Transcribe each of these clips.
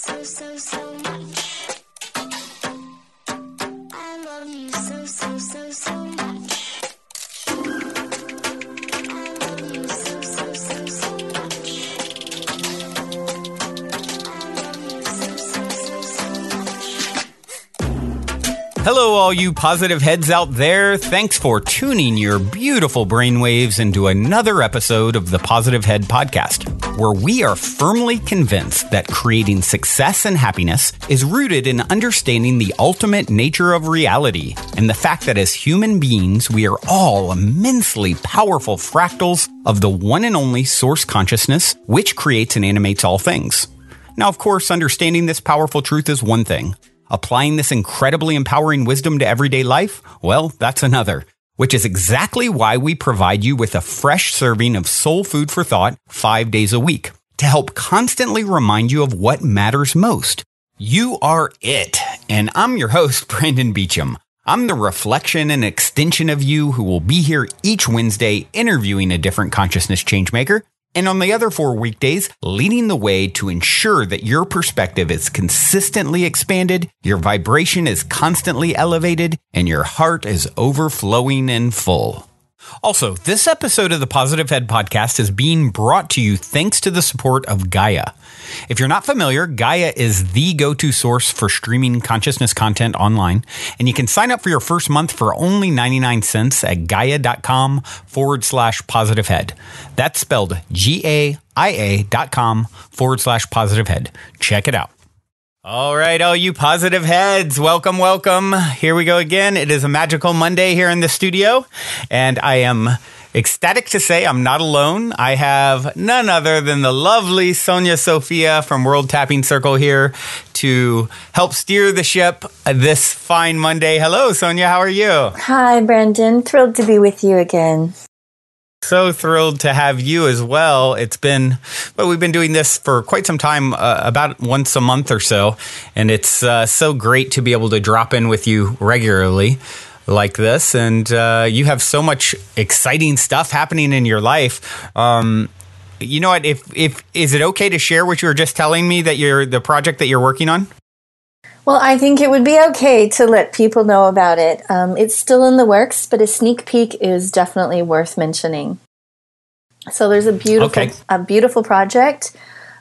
so much. I love you so much. Hello, all you positive heads out there. Thanks for tuning your beautiful brainwaves into another episode of the Positive Head Podcast, where we are firmly convinced that creating success and happiness is rooted in understanding the ultimate nature of reality and the fact that as human beings, we are all immensely powerful fractals of the one and only source consciousness, which creates and animates all things. Now, of course, understanding this powerful truth is one thing. Applying this incredibly empowering wisdom to everyday life? Well, that's another, which is exactly why we provide you with a fresh serving of soul food for thought 5 days a week to help constantly remind you of what matters most. You are it. And I'm your host, Brandon Beecham. I'm the reflection and extension of you who will be here each Wednesday interviewing a different consciousness changemaker. And on the other 4 weekdays, leading the way to ensure that your perspective is consistently expanded, your vibration is constantly elevated, and your heart is overflowing and full. Also, this episode of the Positive Head Podcast is being brought to you thanks to the support of Gaia. If you're not familiar, Gaia is the go-to source for streaming consciousness content online, and you can sign up for your first month for only 99 cents at gaia.com/positivehead. That's spelled GAIA.com/positivehead. Check it out. All right, all you positive heads, welcome, welcome. Here we go again. It is a magical Monday here in the studio, and I am ecstatic to say I'm not alone. I have none other than the lovely Sonya Sofia from World Tapping Circle here to help steer the ship this fine Monday. Hello, Sonya. How are you? Hi, Brandon. Thrilled to be with you again. So thrilled to have you as well. We've been doing this for quite some time, about once a month or so. And it's so great to be able to drop in with you regularly like this. And you have so much exciting stuff happening in your life. You know what? If is it okay to share what you were just telling me that the project that you're working on? Well, I think it would be okay to let people know about it. It's still in the works, but a sneak peek is definitely worth mentioning. So there's a beautiful project,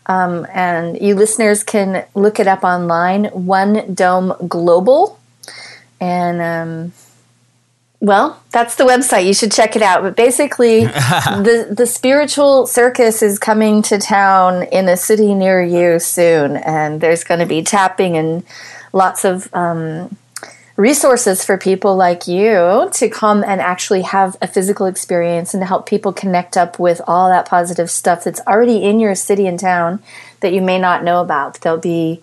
and you listeners can look it up online, One Dome Global. And, well, that's the website. You should check it out. But basically, the spiritual circus is coming to town in a city near you soon. And there's going to be tapping and lots of resources for people like you to come and actually have a physical experience and to help people connect up with all that positive stuff that's already in your city and town that you may not know about. There'll be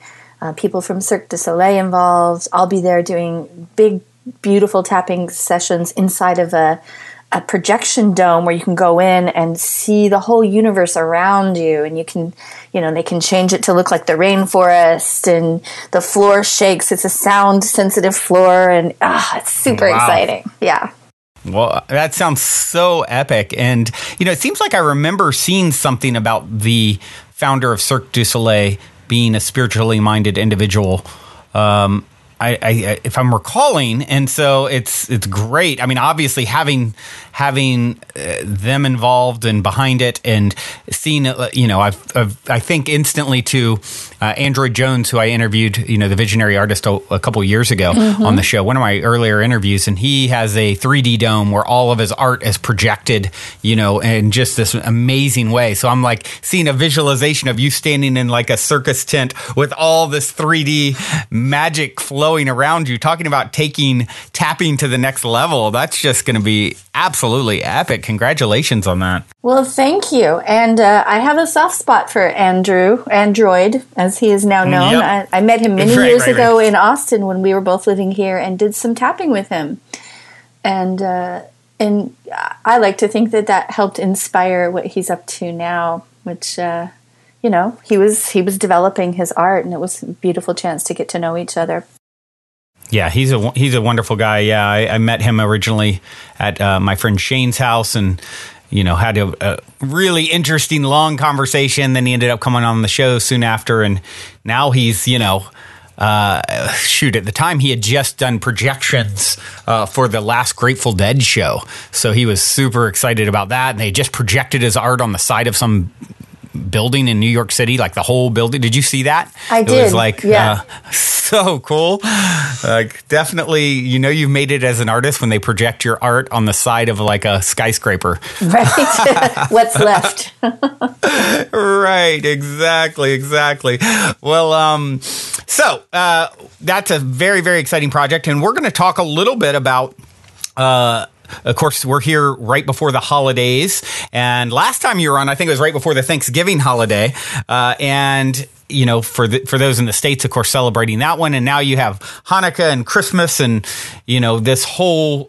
people from Cirque du Soleil involved. I'll be there doing big, beautiful tapping sessions inside of a projection dome where you can go in and see the whole universe around you, and you can, they can change it to look like the rainforest, and the floor shakes. It's a sound sensitive floor, and it's super exciting. Yeah. Well, that sounds so epic. And, it seems like I remember seeing something about the founder of Cirque du Soleil being a spiritually minded individual. If I'm recalling, and so it's great. I mean, obviously having them involved and behind it, and seeing it, I think instantly to Android Jones, who I interviewed, the visionary artist a couple years ago on the show, one of my earlier interviews, and he has a 3D dome where all of his art is projected, in just this amazing way. So I'm like seeing a visualization of you standing in like a circus tent with all this 3D magic flowing around you, talking about tapping to the next level. That's just going to be absolutely epic. Congratulations on that. Well, thank you. And I have a soft spot for Android, as he is now known. Yep. I met him many years ago in Austin when we were both living here and did some tapping with him. And I like to think that helped inspire what he's up to now, which, he was developing his art, and it was a beautiful chance to get to know each other. Yeah, he's a wonderful guy. Yeah, I met him originally at my friend Shane's house, and had a really interesting long conversation. Then he ended up coming on the show soon after, and now he's at the time he had just done projections for the last Grateful Dead show, so he was super excited about that. And they just projected his art on the side of some building in New York City, like the whole building. Did you see that? I did. It was like so cool. Definitely, you've made it as an artist when they project your art on the side of like a skyscraper. Right. What's left? Right. Exactly. Well, so that's a very, very exciting project, and we're going to talk a little bit about. Of course, we're here right before the holidays, and last time you were on, I think it was right before the Thanksgiving holiday, and for those in the States, of course, celebrating that one, and now you have Hanukkah and Christmas, and this whole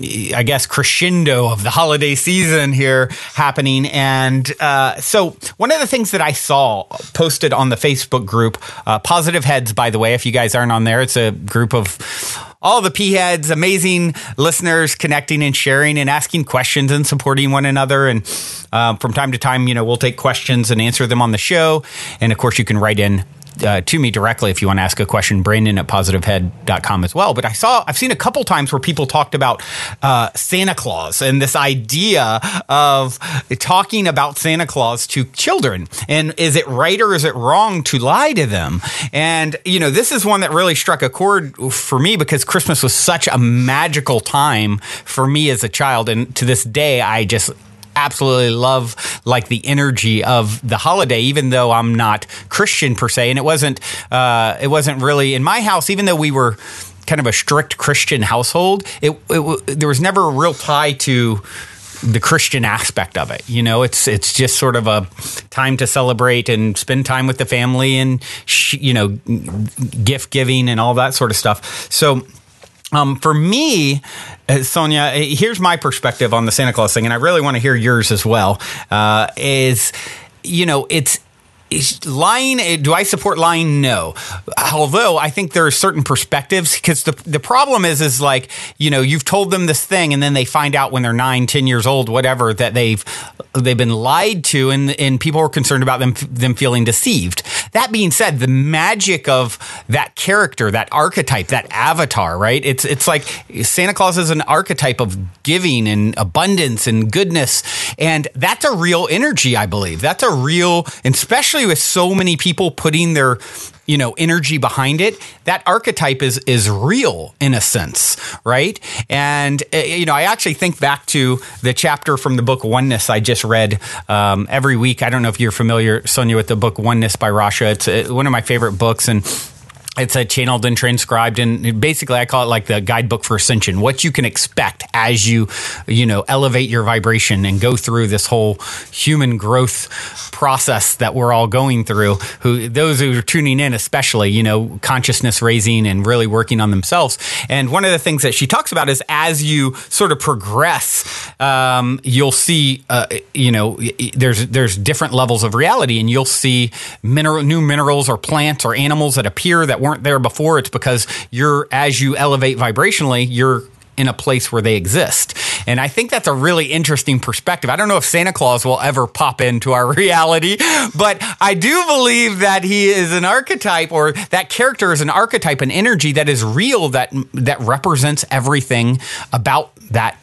I guess crescendo of the holiday season here happening. And so one of the things that I saw posted on the Facebook group, Positive Heads, by the way, if you guys aren't on there, it's a group of all the P-heads, amazing listeners connecting and sharing and asking questions and supporting one another. And from time to time, we'll take questions and answer them on the show. And of course, you can write in to me directly if you want to ask a question, Brandon@positivehead.com as well. But I've seen a couple times where people talked about Santa Claus and this idea of talking about Santa Claus to children. And is it right or is it wrong to lie to them? And, this is one that really struck a chord for me because Christmas was such a magical time for me as a child. And to this day, I just absolutely love like the energy of the holiday, even though I'm not Christian per se. And it wasn't really in my house, even though we were kind of a strict Christian household, there was never a real tie to the Christian aspect of it. It's just sort of a time to celebrate and spend time with the family and, gift giving and all that sort of stuff. So, for me, Sonya, here's my perspective on the Santa Claus thing, and I really want to hear yours as well, is lying. Do I support lying? No. Although I think there are certain perspectives, because the problem is like, you've told them this thing and then they find out when they're 9, 10 years old, whatever, that they've been lied to, and people are concerned about them feeling deceived. That being said, the magic of that character, that archetype, that avatar, right? It's like Santa Claus is an archetype of giving and abundance and goodness. And that's a real energy, I believe. That's a real, and especially with so many people putting their energy behind it, that archetype is real in a sense, right? And, I actually think back to the chapter from the book Oneness I just read every week. I don't know if you're familiar, Sonya, with the book Oneness by Rasha. It's one of my favorite books, and it's channeled and transcribed, and basically I call it like the guidebook for ascension. What you can expect as you elevate your vibration and go through this whole human growth process that we're all going through. Those who are tuning in, especially, consciousness raising and really working on themselves. And one of the things that she talks about is as you sort of progress, you'll see, there's different levels of reality, and you'll see new minerals or plants or animals that appear that weren't there before. It's because as you elevate vibrationally, you're in a place where they exist. And I think that's a really interesting perspective. I don't know if Santa Claus will ever pop into our reality, but I do believe that he is an archetype, or that character is an archetype, an energy that is real, that represents everything about that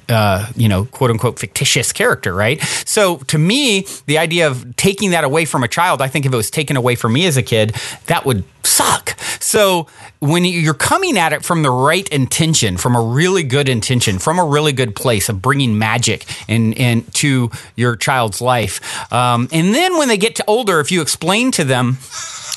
quote unquote fictitious character, right? So to me, the idea of taking that away from a child, I think if it was taken away from me as a kid, that would suck. So when you're coming at it from the right intention, from a really good intention, from a really good place of bringing magic and to your child's life, and then when they get older, if you explain to them,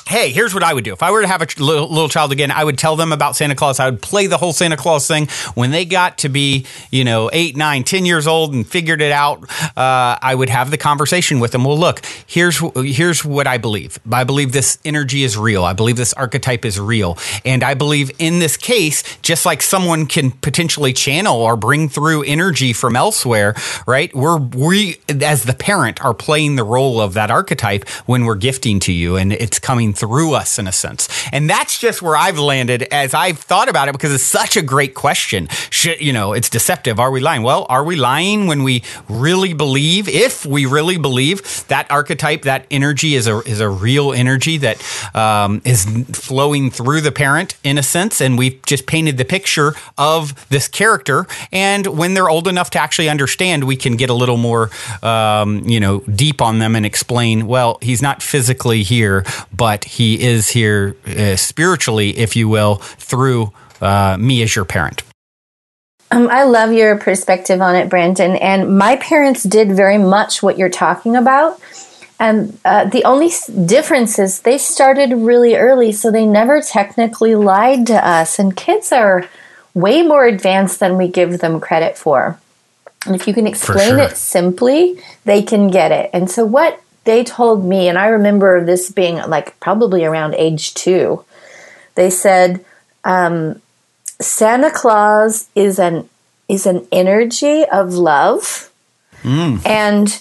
hey, here's what I would do. If I were to have a little child again, I would tell them about Santa Claus. I would play the whole Santa Claus thing. When they got to be, 8, 9, 10 years old and figured it out, I would have the conversation with them. Well, look, here's what I believe. I believe this energy is real. I believe this archetype is real. And I believe in this case, just like someone can potentially channel or bring through energy from elsewhere, right? We, as the parent, are playing the role of that archetype when we're gifting to you, and it's coming through us in a sense. And that's just where I've landed as I've thought about it, because it's such a great question. It's deceptive. Are we lying? Well, are we lying when we really believe, if we really believe that archetype, that energy is a real energy that is flowing through the parent in a sense, and we've just painted the picture of this character, and when they're old enough to actually understand, we can get a little more deep on them and explain, well, he's not physically here, but he is here spiritually, if you will, through me as your parent. I love your perspective on it, Brandon. And my parents did very much what you're talking about. And the only difference is they started really early, so they never technically lied to us. And kids are way more advanced than we give them credit for. And if you can explain it simply, they can get it. And so what they told me, and I remember this being like probably around age 2, they said, Santa Claus is an energy of love, and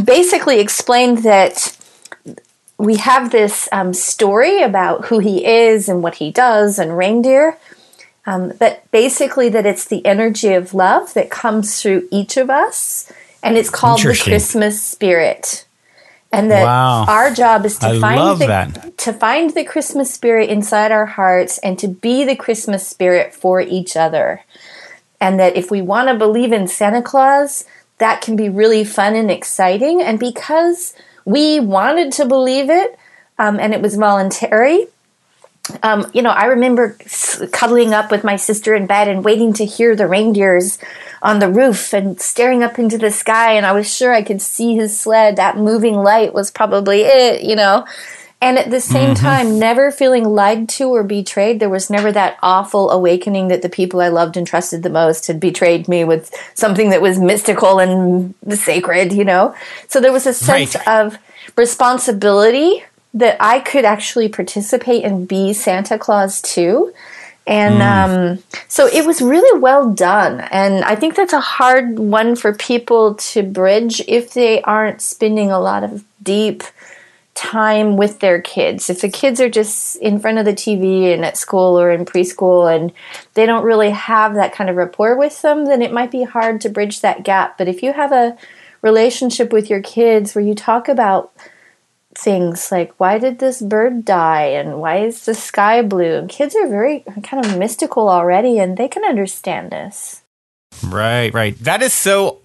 basically explained that we have this story about who he is and what he does and reindeer, but basically that it's the energy of love that comes through each of us, and it's called the Christmas spirit. And that our job is to find the Christmas spirit inside our hearts and to be the Christmas spirit for each other. And that if we want to believe in Santa Claus, that can be really fun and exciting. And because we wanted to believe it, and it was voluntary, I remember cuddling up with my sister in bed and waiting to hear the reindeers on the roof and staring up into the sky, and I was sure I could see his sled. That moving light was probably it, And at the same time, never feeling lied to or betrayed. There was never that awful awakening that the people I loved and trusted the most had betrayed me with something that was mystical and sacred, So there was a sense of responsibility that I could actually participate and be Santa Claus too. And so it was really well done. And I think that's a hard one for people to bridge if they aren't spending a lot of deep time with their kids. If the kids are just in front of the TV and at school or in preschool and they don't really have that kind of rapport with them, then it might be hard to bridge that gap. But if you have a relationship with your kids where you talk about things like, why did this bird die and why is the sky blue? And kids are very kind of mystical already, and they can understand this. Right. That is so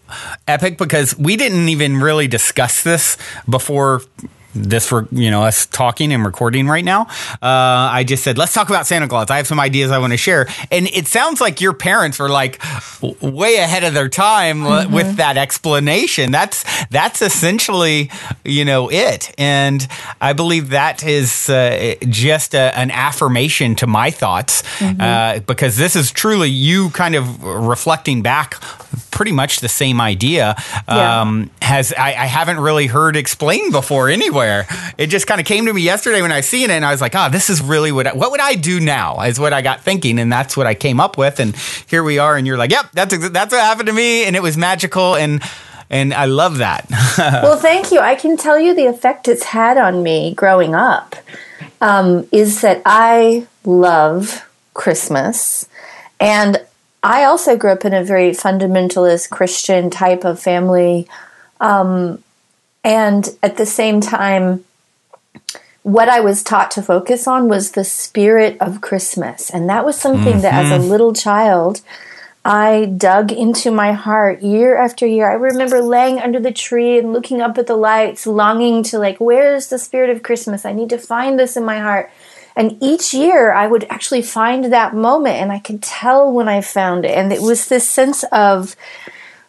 epic, because we didn't even really discuss this before this, for us talking and recording right now. I just said, let's talk about Santa Claus. I have some ideas I want to share. And it sounds like your parents were like way ahead of their time with that explanation. That's essentially, it. And I believe that is just an affirmation to my thoughts, because this is truly you kind of reflecting back pretty much the same idea. I haven't really heard explained before anywhere. It just kind of came to me yesterday when I seen it, and I was like, this is really what would I do now, is what I got thinking, and that's what I came up with, and here we are, and you're like, yep, that's what happened to me, and it was magical, and I love that. Well, thank you. I can tell you the effect it's had on me growing up is that I love Christmas, and I also grew up in a very fundamentalist Christian type of family, and at the same time, what I was taught to focus on was the spirit of Christmas. And that was something that as a little child, I dug into my heart year after year. I remember laying under the tree and looking up at the lights, longing to where's the spirit of Christmas? I need to find this in my heart. And each year I would actually find that moment, and I could tell when I found it. And it was this sense of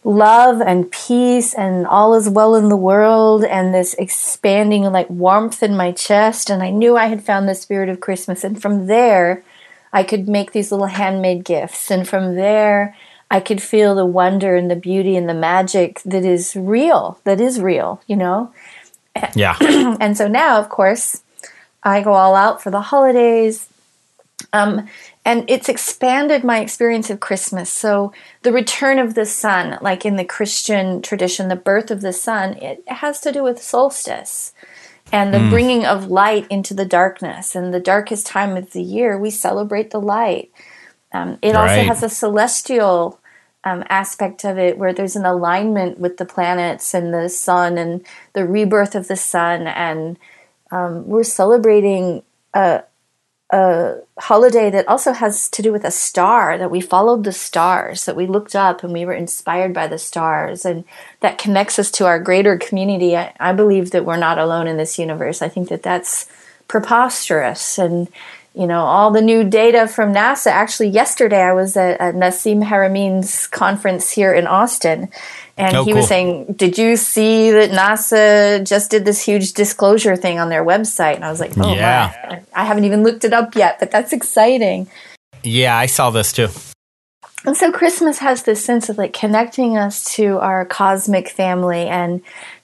love and peace and all is well in the world, and this expanding warmth in my chest. And I knew I had found the spirit of Christmas. And from there, I could make these little handmade gifts. And from there, I could feel the wonder and the beauty and the magic that is real, Yeah. And so now, of course, I go all out for the holidays. And it's expanded my experience of Christmas. So the return of the sun, like in the Christian tradition, the birth of the sun, it has to do with solstice. and the bringing of light into the darkness. And the darkest time of the year, we celebrate the light. It also has a celestial aspect of it, where there's an alignment with the planets and the sun and the rebirth of the sun. And we're celebrating a holiday that also has to do with a star, that we followed the stars, that we looked up and we were inspired by the stars, and that connects us to our greater community. I believe that we're not alone in this universe. I think that that's preposterous. And all the new data from NASA. Actually, yesterday I was at Nassim Haramein's conference here in Austin, and he was saying, did you see that NASA just did this huge disclosure thing on their website? And I was like, my, I haven't even looked it up yet, but that's exciting. Yeah, I saw this too. And so Christmas has this sense of like connecting us to our cosmic family and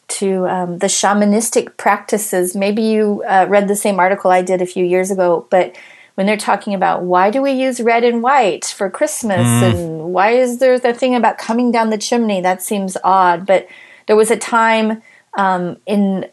to the shamanistic practices. Maybe you read the same article I did a few years ago, but when they're talking about why do we use red and white for Christmas, and why is there the thing about coming down the chimney? That seems odd. But there was a time in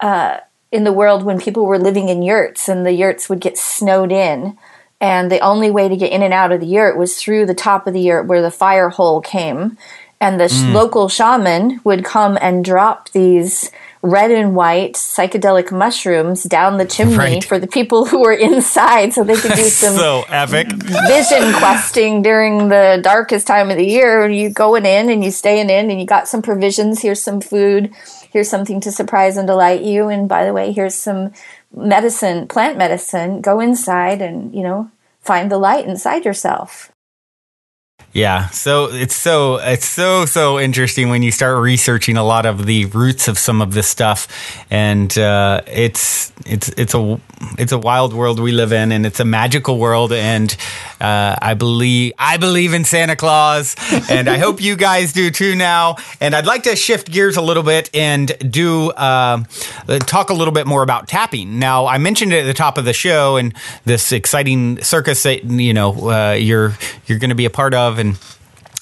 the world when people were living in yurts, and the yurts would get snowed in, and the only way to get in and out of the yurt was through the top of the yurt where the fire hole came. And the local shaman would come and drop these red and white psychedelic mushrooms down the chimney for the people who were inside, so they could do some so epic vision questing during the darkest time of the year. And you going in and you staying in, and you got some provisions. Here's some food. Here's something to surprise and delight you. And by the way, here's some medicine, plant medicine. Go inside and find the light inside yourself. Yeah, so it's so interesting when you start researching a lot of the roots of some of this stuff, and it's a wild world we live in, and it's a magical world, and I believe in Santa Claus, and I hope you guys do too now. And I'd like to shift gears a little bit and do talk a little bit more about tapping. Now, I mentioned it at the top of the show, and this exciting circus that you're going to be a part of. And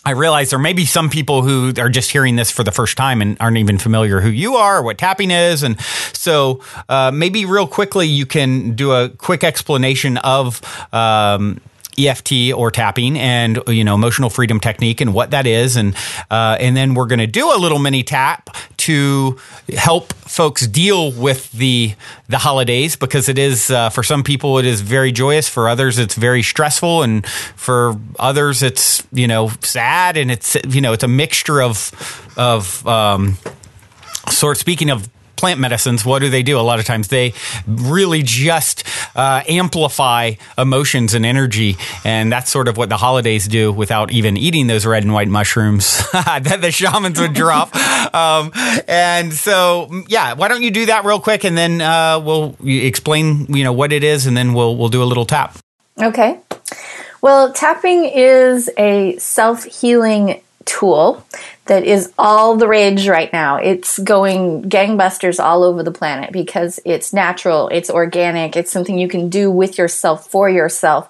I realize there may be some people who are just hearing this for the first time and aren't even familiar who you are or what tapping is. And so maybe real quickly, you can do a quick explanation of EFT or tapping and, emotional freedom technique and what that is. And then we're going to do a little mini tap to help folks deal with the holidays, because it is, for some people, it is very joyous. For others, it's very stressful. And for others, it's, sad. And it's, it's a mixture of speaking of plant medicines, what do? A lot of times they really just amplify emotions and energy, and that's sort of what the holidays do without even eating those red and white mushrooms that the shamans would drop. And so, why don't you do that real quick, and then we'll explain, what it is, and then we'll do a little tap. Okay. Well, tapping is a self-healing tool that is all the rage right now. It's going gangbusters all over the planet because it's natural, it's organic, it's something you can do with yourself, for yourself,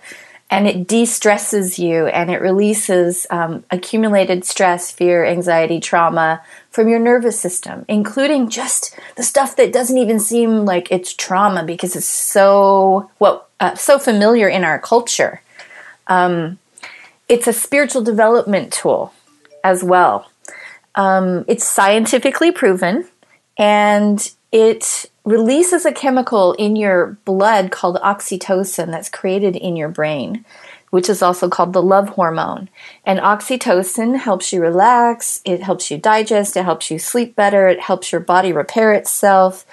and it de-stresses you, and it releases accumulated stress, fear, anxiety, trauma from your nervous system, including just the stuff that doesn't even seem like it's trauma because it's so familiar in our culture. It's a spiritual development tool as well. It's scientifically proven, and it releases a chemical in your blood called oxytocin that's created in your brain, which is also called the love hormone. And oxytocin helps you relax, it helps you digest, it helps you sleep better, it helps your body repair itself,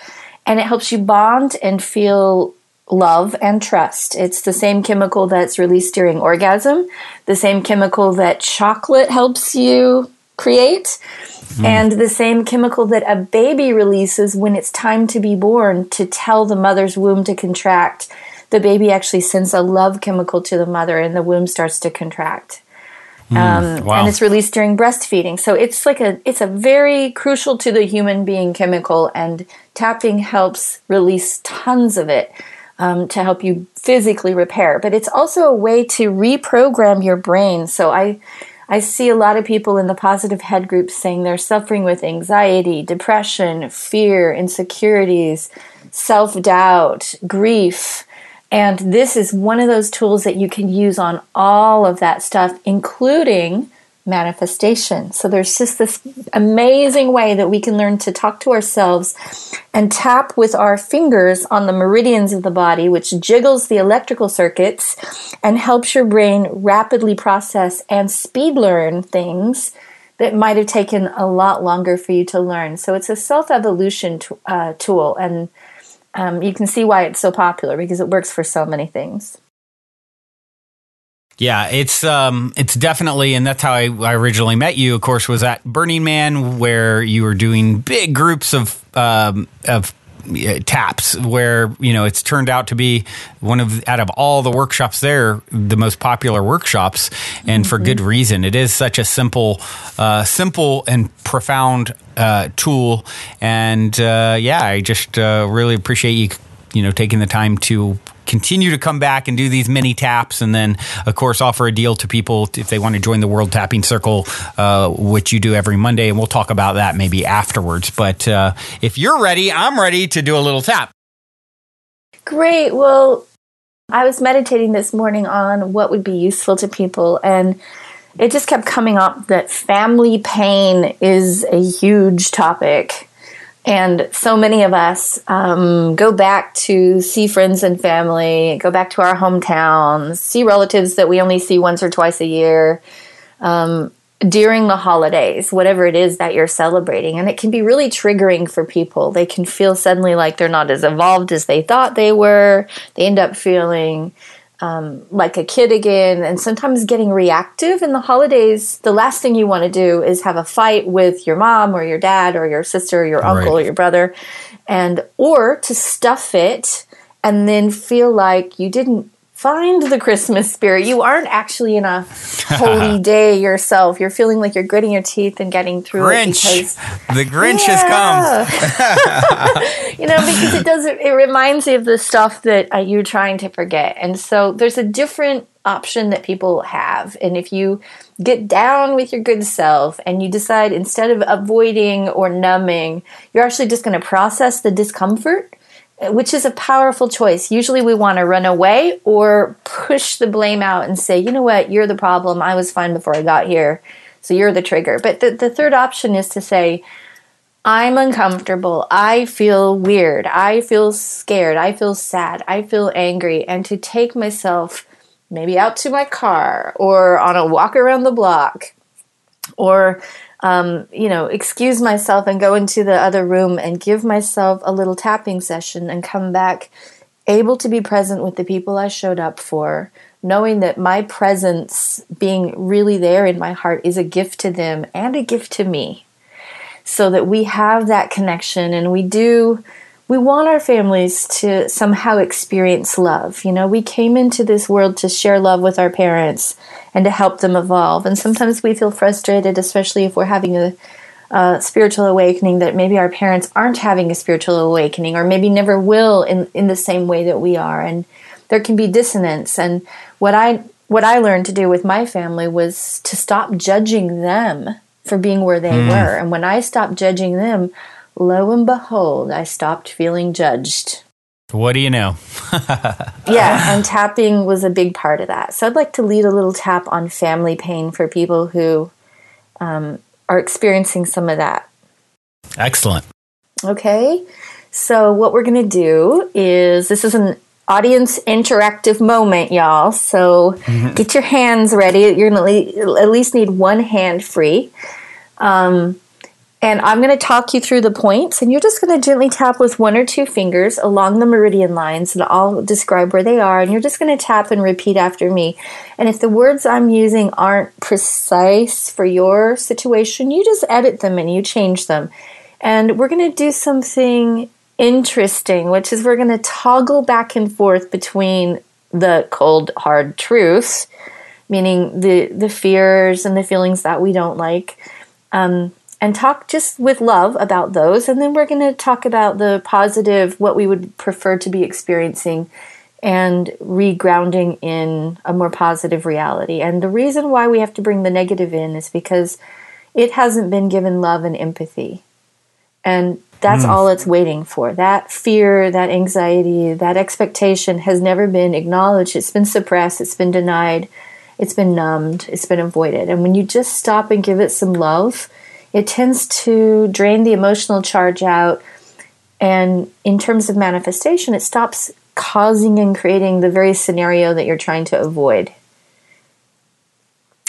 and it helps you bond and feel love and trust. It's the same chemical that's released during orgasm, the same chemical that chocolate helps you create, and the same chemical that a baby releases when it's time to be born to tell the mother's womb to contract. The baby actually sends a love chemical to the mother, and the womb starts to contract. Wow. And it's released during breastfeeding. So it's a very crucial to the human being chemical, and tapping helps release tons of it. To help you physically repair. But it's also a way to reprogram your brain. So I I see a lot of people in the positive head group saying they're suffering with anxiety, depression, fear, insecurities, self-doubt, grief. And this is one of those tools that you can use on all of that stuff, including manifestation. So there's just this amazing way that we can learn to talk to ourselves and tap with our fingers on the meridians of the body, which jiggles the electrical circuits and helps your brain rapidly process and speed learn things that might have taken a lot longer for you to learn. So it's a self-evolution tool, and you can see why it's so popular, because it works for so many things. Yeah, it's definitely, and that's how I originally met you, of course, was at Burning Man, where you were doing big groups of taps, where, it's turned out to be out of all the workshops there, the most popular workshops, and for good reason. It is such a simple and profound tool, and I just really appreciate you taking the time to continue to come back and do these mini taps, and then, of course, offer a deal to people if they want to join the World Tapping Circle, which you do every Monday, and we'll talk about that maybe afterwards. But if you're ready, I'm ready to do a little tap. Great. Well, I was meditating this morning on what would be useful to people, and it just kept coming up that family pain is a huge topic. And so many of us go back to see friends and family, go back to our hometowns, see relatives that we only see once or twice a year during the holidays, whatever it is that you're celebrating. And it can be really triggering for people. They can feel suddenly like they're not as evolved as they thought they were. They end up feeling like a kid again, and sometimes getting reactive. In the holidays, the last thing you want to do is have a fight with your mom or your dad or your sister or your uncle or your brother, or to stuff it and then feel like you didn't find the Christmas spirit. You aren't actually in a holy day yourself. You're feeling like you're gritting your teeth and getting through it. Because the Grinch has come. Because it reminds you of the stuff that you're trying to forget. And so there's a different option that people have. And if you get down with your good self and you decide, instead of avoiding or numbing, you're actually just going to process the discomfort, which is a powerful choice. Usually we want to run away or push the blame out and say, you know what, you're the problem. I was fine before I got here, so you're the trigger. But the third option is to say, I'm uncomfortable. I feel weird. I feel scared. I feel sad. I feel angry. And to take myself maybe out to my car or on a walk around the block, or excuse myself and go into the other room and give myself a little tapping session and come back able to be present with the people I showed up for, knowing that my presence, being really there in my heart, is a gift to them and a gift to me, so that we have that connection. And we want our families to somehow experience love. We came into this world to share love with our parents and to help them evolve. And sometimes we feel frustrated, especially if we're having a spiritual awakening, that maybe our parents aren't having a spiritual awakening, or maybe never will in the same way that we are. And there can be dissonance. And what I learned to do with my family was to stop judging them for being where they were. And when I stopped judging them, lo and behold, I stopped feeling judged. What do you know? Yeah, and tapping was a big part of that. So I'd like to lead a little tap on family pain for people who are experiencing some of that. Excellent. Okay, so what we're going to do is, this is an audience interactive moment, y'all. So get your hands ready. You're going to at least need one hand free. And I'm going to talk you through the points, and you're just going to gently tap with one or two fingers along the meridian lines, and I'll describe where they are, and you're just going to tap and repeat after me. And if the words I'm using aren't precise for your situation, you just edit them and you change them. And we're going to do something interesting, which is we're going to toggle back and forth between the cold, hard truth, meaning the fears and the feelings that we don't like, and talk just with love about those. And then we're going to talk about the positive, what we would prefer to be experiencing, and regrounding in a more positive reality. And the reason why we have to bring the negative in is because it hasn't been given love and empathy. And that's all it's waiting for. That fear, that anxiety, that expectation has never been acknowledged. It's been suppressed. It's been denied. It's been numbed. It's been avoided. And when you just stop and give it some love, it tends to drain the emotional charge out. And in terms of manifestation, it stops causing and creating the very scenario that you're trying to avoid.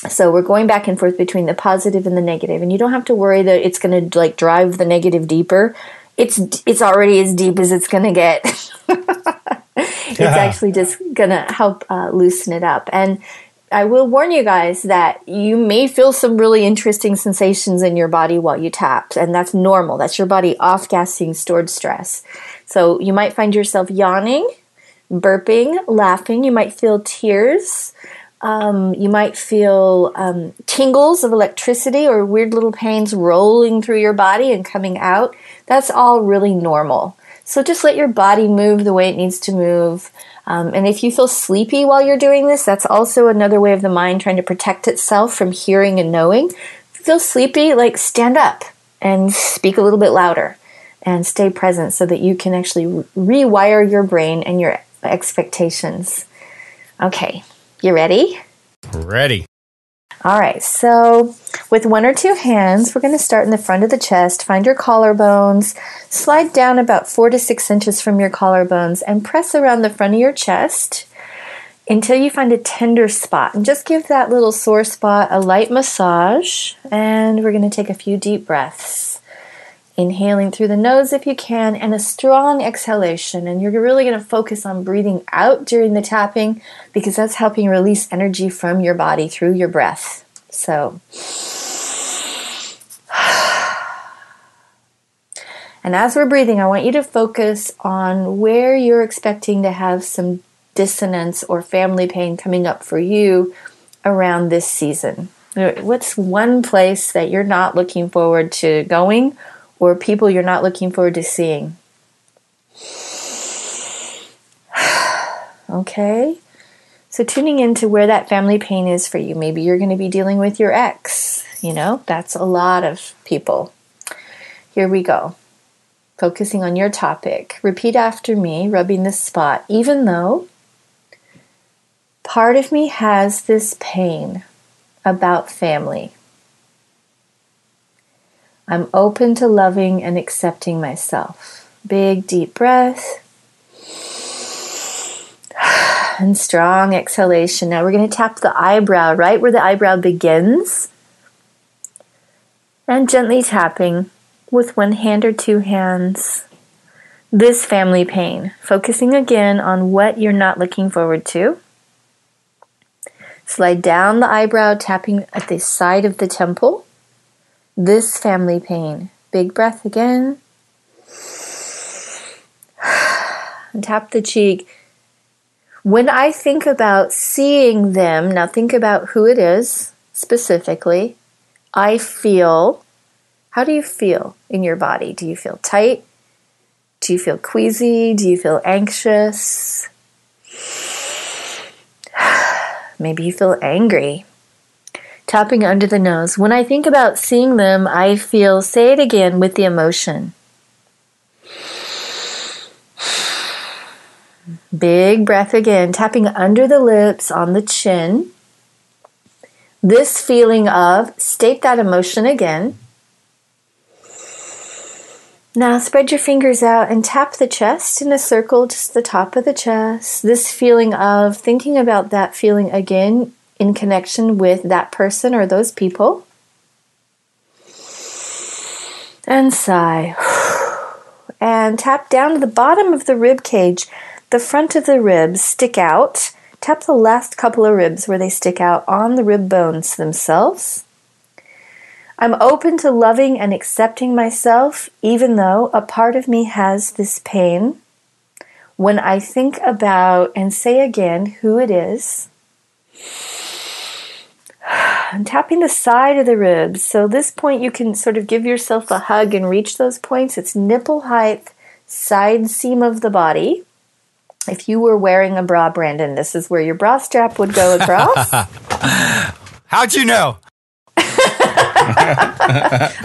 So we're going back and forth between the positive and the negative, and you don't have to worry that it's going to like drive the negative deeper. It's already as deep as it's going to get. It's actually just going to help loosen it up. And I will warn you guys that you may feel some really interesting sensations in your body while you tap, and that's normal. That's your body off-gassing stored stress. So you might find yourself yawning, burping, laughing. You might feel tears. You might feel tingles of electricity or weird little pains rolling through your body and coming out. That's all really normal. So just let your body move the way it needs to move. And if you feel sleepy while you're doing this, that's also another way of the mind trying to protect itself from hearing and knowing. If you feel sleepy, like stand up and speak a little bit louder and stay present so that you can actually rewire your brain and your expectations. Okay. You ready? Ready. All right. So with one or two hands, we're going to start in the front of the chest. Find your collarbones. Slide down about 4 to 6 inches from your collarbones and press around the front of your chest until you find a tender spot. And just give that little sore spot a light massage. And we're going to take a few deep breaths. Inhaling through the nose if you can, and a strong exhalation. And you're really going to focus on breathing out during the tapping because that's helping release energy from your body through your breath. So, and as we're breathing, I want you to focus on where you're expecting to have some dissonance or family pain coming up for you around this season. What's one place that you're not looking forward to going, or people you're not looking forward to seeing? Okay. So tuning into where that family pain is for you. Maybe you're going to be dealing with your ex. That's a lot of people. Here we go. Focusing on your topic. Repeat after me, rubbing this spot. Even though part of me has this pain about family, I'm open to loving and accepting myself. Big, deep breath. And strong exhalation. Now we're going to tap the eyebrow, right where the eyebrow begins. And gently tapping with one hand or two hands. This family pain. Focusing again on what you're not looking forward to. Slide down the eyebrow, tapping at the side of the temple. This family pain. Big breath again. And tap the cheek. When I think about seeing them, now think about who it is specifically. I feel, how do you feel in your body? Do you feel tight? Do you feel queasy? Do you feel anxious? Maybe you feel angry. Tapping under the nose. When I think about seeing them, I feel, say it again with the emotion. Big breath again, tapping under the lips, on the chin. This feeling of, state that emotion again. Now spread your fingers out and tap the chest in a circle, just the top of the chest. This feeling of thinking about that feeling again in connection with that person or those people. And sigh. And tap down to the bottom of the rib cage. The front of the ribs stick out. Tap the last couple of ribs where they stick out on the rib bones themselves. I'm open to loving and accepting myself, even though a part of me has this pain. When I think about and say again who it is, I'm tapping the side of the ribs. So this point you can sort of give yourself a hug and reach those points. It's nipple height, side seam of the body. If you were wearing a bra, Brandon, this is where your bra strap would go across. How'd you know?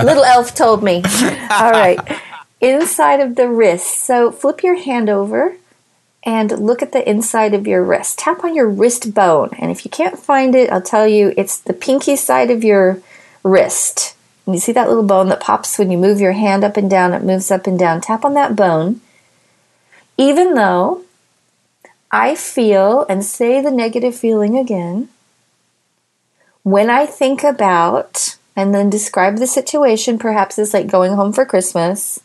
Little elf told me. All right. Inside of the wrist. So flip your hand over and look at the inside of your wrist. Tap on your wrist bone. And if you can't find it, I'll tell you, it's the pinky side of your wrist. And you see that little bone that pops when you move your hand up and down? It moves up and down. Tap on that bone. Even though I feel, and say the negative feeling again, when I think about, and then describe the situation, perhaps it's like going home for Christmas,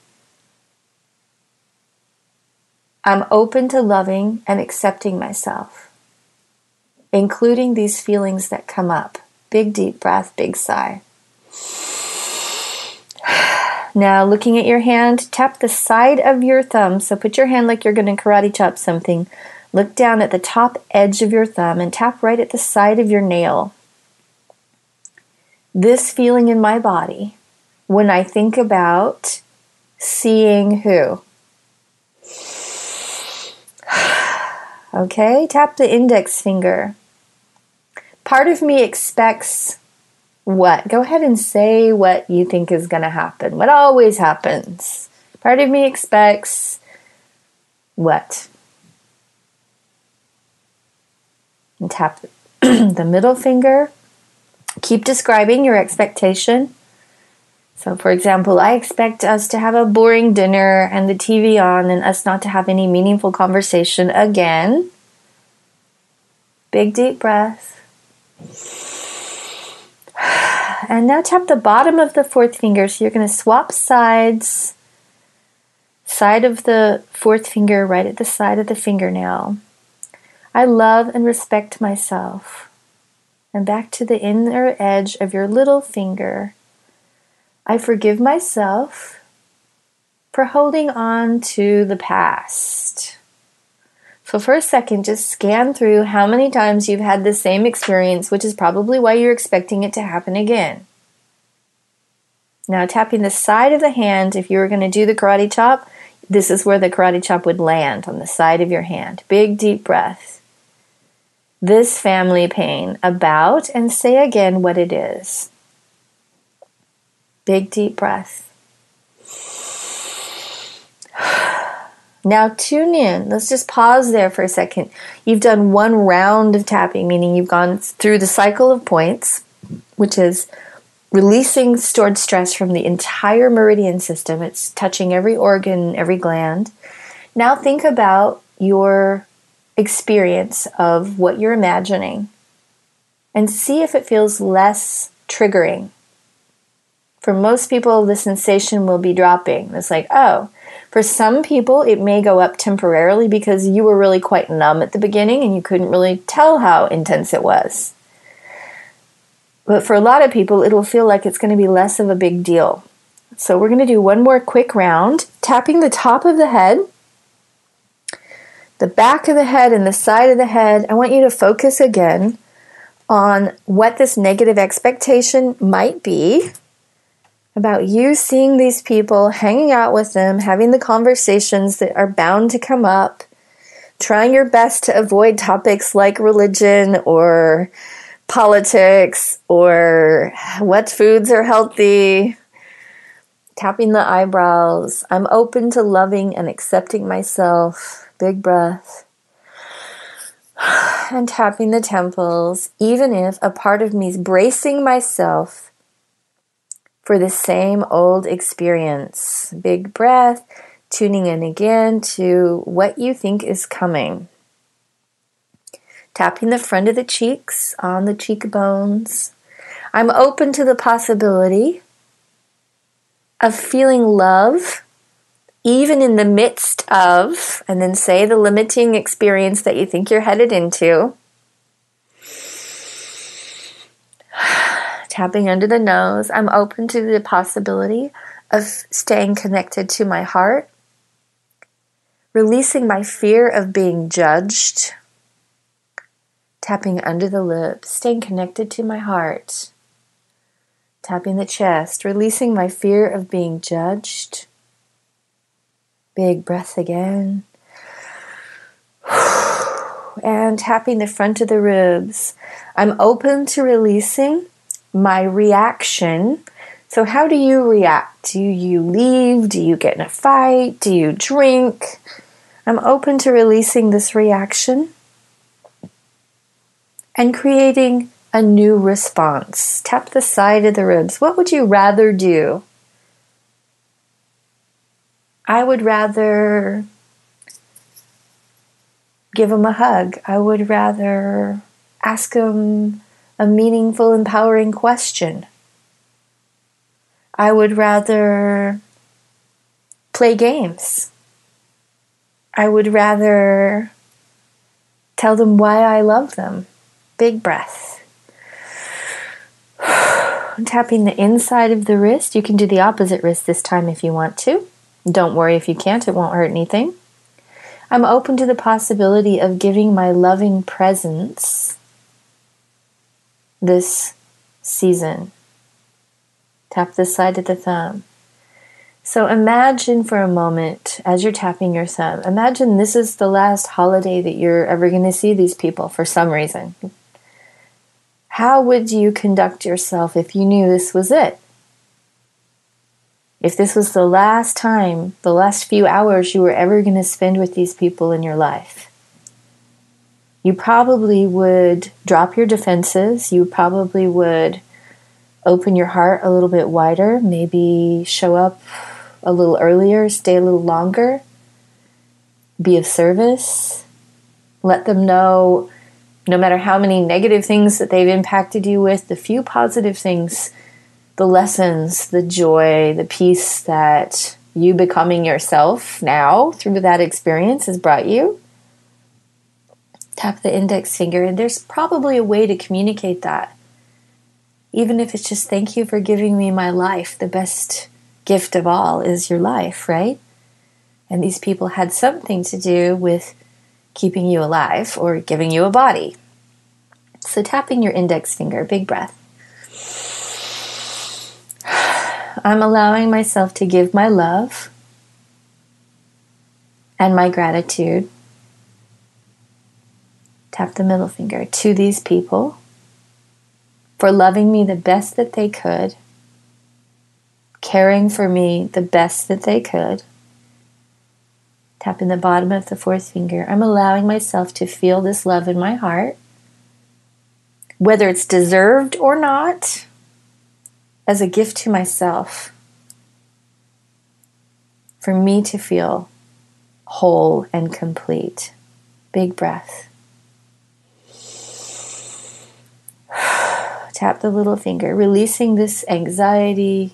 I'm open to loving and accepting myself, including these feelings that come up. Big deep breath, big sigh. Now, looking at your hand, tap the side of your thumb. So put your hand like you're going to karate chop something. Look down at the top edge of your thumb and tap right at the side of your nail. This feeling in my body when I think about seeing who? Okay, tap the index finger. Part of me expects what? Go ahead and say what you think is going to happen. What always happens? Part of me expects what? And tap the middle finger. Keep describing your expectation. So, for example, I expect us to have a boring dinner and the TV on and us not to have any meaningful conversation again. Big deep breath. And now tap the bottom of the fourth finger. So you're going to swap sides. Side of the fourth finger right at the side of the fingernail. I love and respect myself. And back to the inner edge of your little finger. I forgive myself for holding on to the past. So for a second, just scan through how many times you've had the same experience, which is probably why you're expecting it to happen again. Now tapping the side of the hand, if you were going to do the karate chop, this is where the karate chop would land, on the side of your hand. Big deep breath. This family pain about, and say again what it is. Big deep breath. Now tune in. Let's just pause there for a second. You've done one round of tapping, meaning you've gone through the cycle of points, which is releasing stored stress from the entire meridian system. It's touching every organ, every gland. Now think about your experience of what you're imagining and see if it feels less triggering. For most people, the sensation will be dropping. It's like, oh, for some people, it may go up temporarily because you were really quite numb at the beginning and you couldn't really tell how intense it was. But for a lot of people, it will feel like it's going to be less of a big deal. So we're going to do one more quick round, tapping the top of the head, the back of the head, and the side of the head. I want you to focus again on what this negative expectation might be about you seeing these people, hanging out with them, having the conversations that are bound to come up, trying your best to avoid topics like religion or politics or what foods are healthy, tapping the eyebrows. I'm open to loving and accepting myself. Big breath. And tapping the temples, even if a part of me is bracing myself for the same old experience. Big breath, tuning in again to what you think is coming. Tapping the front of the cheeks on the cheekbones. I'm open to the possibility of feeling love, even in the midst of, and then say the limiting experience that you think you're headed into. Tapping under the nose. I'm open to the possibility of staying connected to my heart, releasing my fear of being judged. Tapping under the lips, staying connected to my heart. Tapping the chest, releasing my fear of being judged. Big breath again. and tapping the front of the ribs. I'm open to releasing my reaction. So how do you react? Do you leave? Do you get in a fight? Do you drink? I'm open to releasing this reaction and creating a new response. Tap the side of the ribs. What would you rather do? I would rather give them a hug. I would rather ask them a meaningful, empowering question. I would rather play games. I would rather tell them why I love them. Big breath. Tapping the inside of the wrist. You can do the opposite wrist this time if you want to. Don't worry if you can't, it won't hurt anything. I'm open to the possibility of giving my loving presence this season. Tap the side of the thumb. So imagine for a moment, as you're tapping your thumb, imagine this is the last holiday that you're ever going to see these people for some reason. How would you conduct yourself if you knew this was it? If this was the last time, the last few hours you were ever going to spend with these people in your life? You probably would drop your defenses. You probably would open your heart a little bit wider, maybe show up a little earlier, stay a little longer, be of service, let them know no matter how many negative things that they've impacted you with, the few positive things, the lessons, the joy, the peace that you becoming yourself now through that experience has brought you. Tap the index finger, and there's probably a way to communicate that. Even if it's just, thank you for giving me my life. The best gift of all is your life, right? And these people had something to do with keeping you alive or giving you a body. So tapping your index finger, big breath. I'm allowing myself to give my love and my gratitude. Tap the middle finger to these people for loving me the best that they could, caring for me the best that they could. Tapping the bottom of the fourth finger. I'm allowing myself to feel this love in my heart, whether it's deserved or not, as a gift to myself, for me to feel whole and complete. Big breath. Tap the little finger, releasing this anxiety,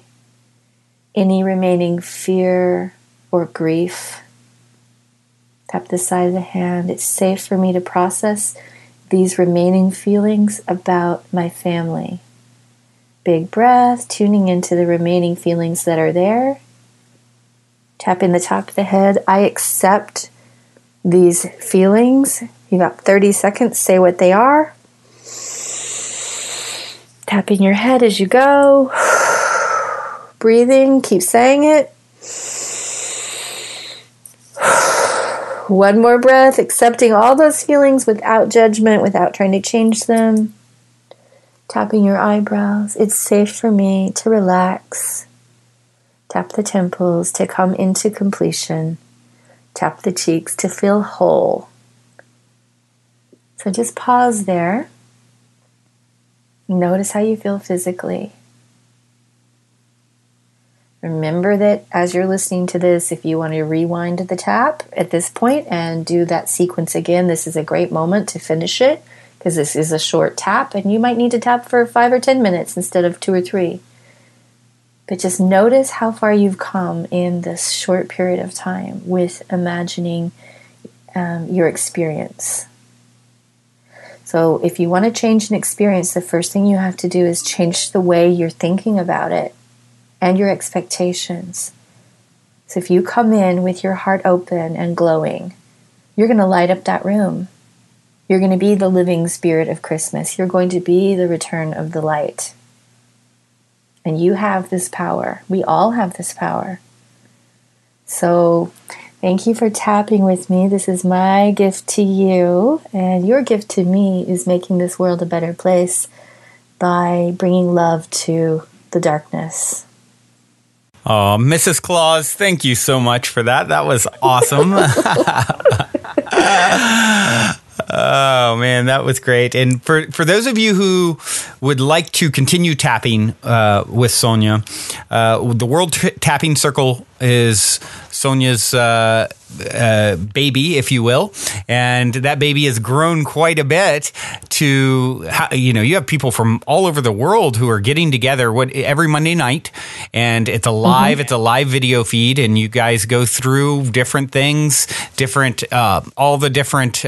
any remaining fear or grief. Tap the side of the hand. It's safe for me to process these remaining feelings about my family. Big breath, tuning into the remaining feelings that are there. Tapping the top of the head. I accept these feelings. You got 30 seconds, say what they are. Tapping your head as you go. Breathing, keep saying it. One more breath, accepting all those feelings without judgment, without trying to change them. Tapping your eyebrows. It's safe for me to relax. Tap the temples to come into completion. Tap the cheeks to feel whole. So just pause there. Notice how you feel physically. Remember that as you're listening to this, if you want to rewind the tap at this point and do that sequence again, this is a great moment to finish it because this is a short tap and you might need to tap for 5 or 10 minutes instead of 2 or 3. But just notice how far you've come in this short period of time with imagining your experience. So if you want to change an experience, the first thing you have to do is change the way you're thinking about it and your expectations. So if you come in with your heart open and glowing, you're going to light up that room. You're going to be the living spirit of Christmas. You're going to be the return of the light. And you have this power. We all have this power. So Thank you for tapping with me. This is my gift to you, and your gift to me is making this world a better place by bringing love to the darkness. Oh, Mrs. Claus, thank you so much for that. That was awesome. Oh, man, that was great. And for those of you who would like to continue tapping with Sonya, the World Tapping Circle is Sonya's baby, if you will. And that baby has grown quite a bit to, you have people from all over the world who are getting together every Monday night. And it's a live, it's a live video feed. And you guys go through different things, all the different...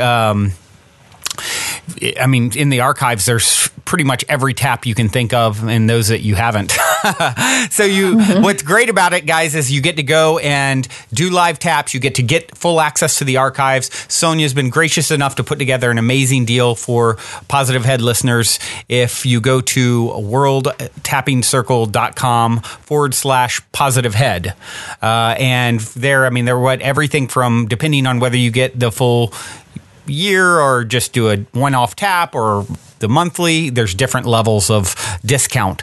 in the archives, there's pretty much every tap you can think of and those that you haven't. So what's great about it, guys, is you get to go and do live taps. You get to get full access to the archives. Sonya's been gracious enough to put together an amazing deal for Positive Head listeners. If you go to worldtappingcircle.com/positive head, and there, they're everything from, depending on whether you get the full year or just do a one-off tap or the monthly, there's different levels of discount,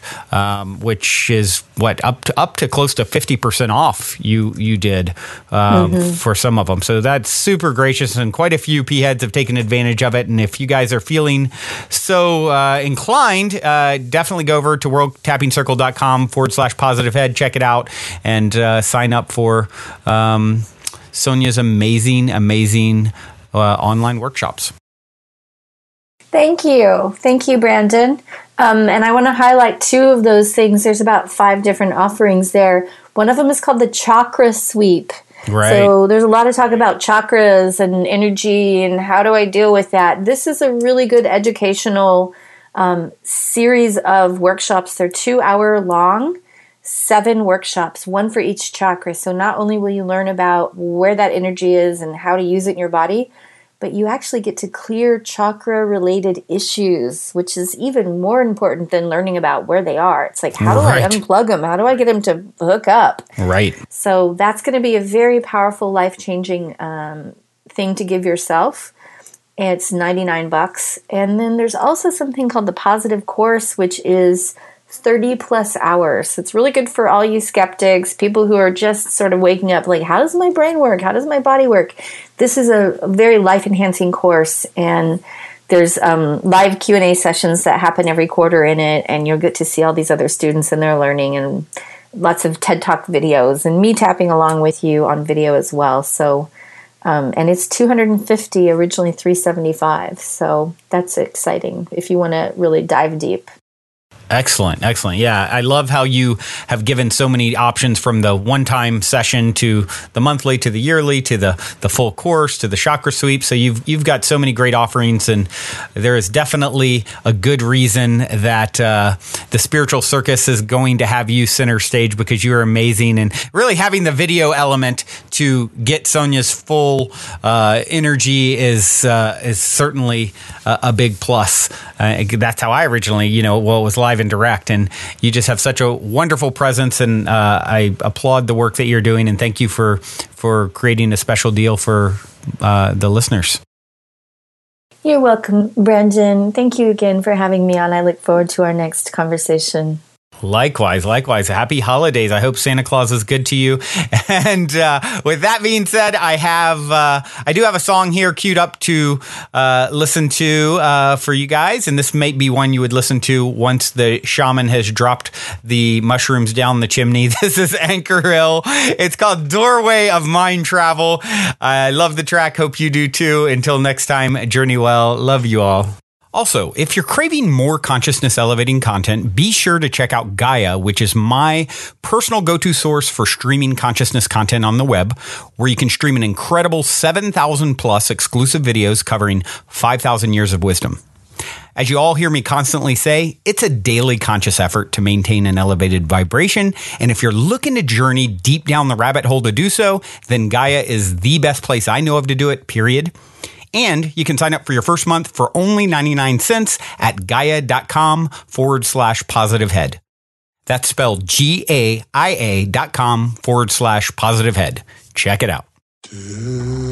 which is up to close to 50% off you did for some of them. So that's super gracious, and quite a few P-heads have taken advantage of it. And if you guys are feeling so inclined, definitely go over to worldtappingcircle.com/positive head, check it out, and sign up for Sonya's amazing online workshops. Thank you, Brandon. And I want to highlight two of those things. There's about 5 different offerings there. One of them is called the Chakra Sweep. Right. So there's a lot of talk about chakras and energy and how do I deal with that. This is a really good educational series of workshops. They're 2-hour long. 7 workshops, 1 for each chakra. So not only will you learn about where that energy is and how to use it in your body, but you actually get to clear chakra-related issues, which is even more important than learning about where they are. It's like, how do I unplug them? How do I get them to hook up? Right. So that's going to be a very powerful, life-changing thing to give yourself. It's $99. And then there's also something called the Positive Course, which is 30 plus hours. It's really good for all you skeptics, people who are just sort of waking up like, how does my brain work? How does my body work? This is a very life-enhancing course, and there's live Q&A sessions that happen every quarter in it, and you'll get to see all these other students and their learning, and lots of TED Talk videos, and me tapping along with you on video as well. So, and it's $250, originally $375. So that's exciting if you want to really dive deep. Excellent. Yeah, I love how you have given so many options, from the one-time session to the monthly to the yearly to the full course to the chakra sweep. So you've got so many great offerings, and there is definitely a good reason that the Spiritual Circus is going to have you center stage, because you are amazing, and really having the video element to get Sonya's full energy is certainly a big plus. That's how I originally, it was live and direct, and you just have such a wonderful presence, and I applaud the work that you're doing, and thank you for creating a special deal for the listeners. You're welcome, Brandon. Thank you again for having me on. I look forward to our next conversation. Likewise. Happy holidays. I hope Santa Claus is good to you. And with that being said, I do have a song here queued up to listen to for you guys. And this might be one you would listen to once the shaman has dropped the mushrooms down the chimney. This is Anchor Hill. It's called Doorway of Mind Travel. I love the track. Hope you do too. Until next time, journey well. Love you all. Also, if you're craving more consciousness elevating content, be sure to check out Gaia, which is my personal go-to source for streaming consciousness content on the web, where you can stream an incredible 7,000 plus exclusive videos covering 5,000 years of wisdom. As you all hear me constantly say, it's a daily conscious effort to maintain an elevated vibration. And if you're looking to journey deep down the rabbit hole to do so, then Gaia is the best place I know of to do it, period. And you can sign up for your first month for only 99 cents at gaia.com/positive head. That's spelled GAIA.com/positive head. Check it out. do.